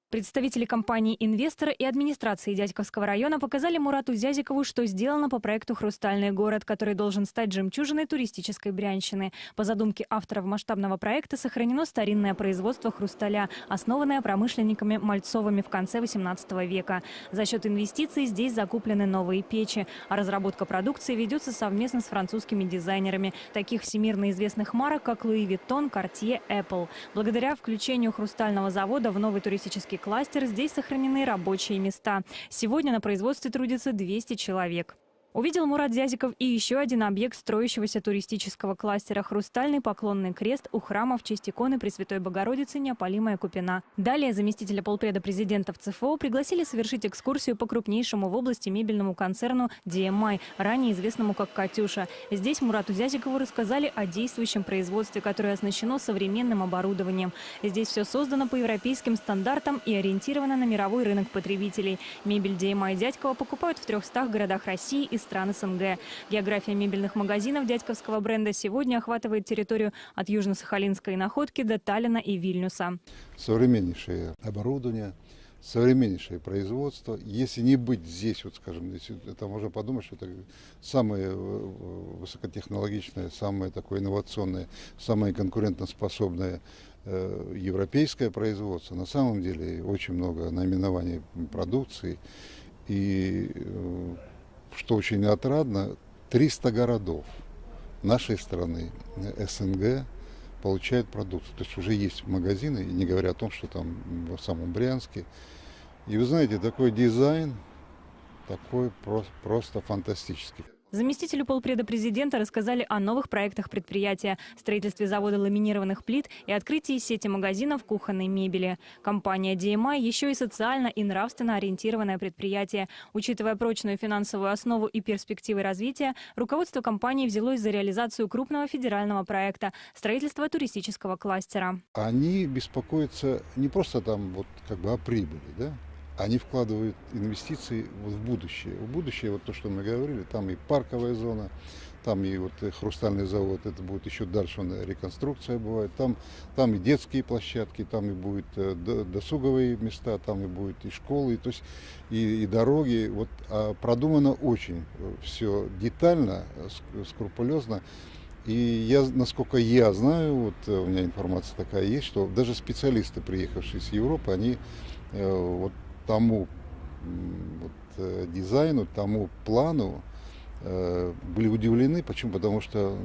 Представители компании «Инвестор» и администрации Дядьковского района показали Мурату Зязикову, что сделано по проекту «Хрустальный город», который должен стать жемчужиной туристической Брянщины. По задумке авторов масштабного проекта сохранено старинное производство хрусталя, основанное промышленниками Мальцовыми в конце XVIII века. За счет инвестиций здесь закуплены новые печи, а разработка продукции ведется совместно с французскими дизайнерами таких всемирно известных марок, как Луи Виттон, Картье, Apple. Благодаря включению хрустального завода в новый туристический кластер здесь сохранены рабочие места. Сегодня на производстве трудится 200 человек. Увидел Мурат Зязиков и еще один объект строящегося туристического кластера – хрустальный поклонный крест у храма в честь иконы Пресвятой Богородицы Неопалимая Купина. Далее заместителя полпреда президента в ЦФО пригласили совершить экскурсию по крупнейшему в области мебельному концерну DMI, ранее известному как «Катюша». Здесь Мурату Зязикову рассказали о действующем производстве, которое оснащено современным оборудованием. Здесь все создано по европейским стандартам и ориентировано на мировой рынок потребителей. Мебель DMI Дядькова покупают в 300 городах России и стран СНГ. География мебельных магазинов дядьковского бренда сегодня охватывает территорию от Южно-Сахалинской Находки до Таллина и Вильнюса. Современнейшее оборудование, современнейшее производство. Если не быть здесь, вот скажем, это можно подумать, что это самое высокотехнологичное, самое такое инновационное, самое конкурентоспособное европейское производство. На самом деле очень много наименований продукции. И что очень отрадно, 300 городов нашей страны, СНГ, получают продукцию. То есть уже есть магазины, не говоря о том, что там в самом Брянске. И вы знаете, такой дизайн, такой просто фантастический. Заместителю полпреда президента рассказали о новых проектах предприятия, строительстве завода ламинированных плит и открытии сети магазинов кухонной мебели. Компания DMI еще и социально и нравственно ориентированное предприятие. Учитывая прочную финансовую основу и перспективы развития, руководство компании взялось за реализацию крупного федерального проекта – строительства туристического кластера. Они беспокоятся не просто там вот как бы о прибыли, да? Они вкладывают инвестиции в будущее. В будущее, вот то, что мы говорили, там и парковая зона, там и вот хрустальный завод, это будет еще дальше, реконструкция бывает, там и детские площадки, там и будут досуговые места, там и будет и школы, то есть и дороги. Вот, продумано очень все детально, скрупулезно. И насколько я знаю, вот у меня информация такая есть, что даже специалисты, приехавшие с Европы, они вот тому дизайну, тому плану были удивлены. Почему? Потому что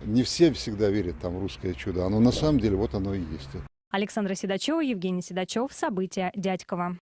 не все всегда верят там в русское чудо. Оно на самом деле вот оно и есть. Александра Седачева, Евгений Седачев. События Дядькова.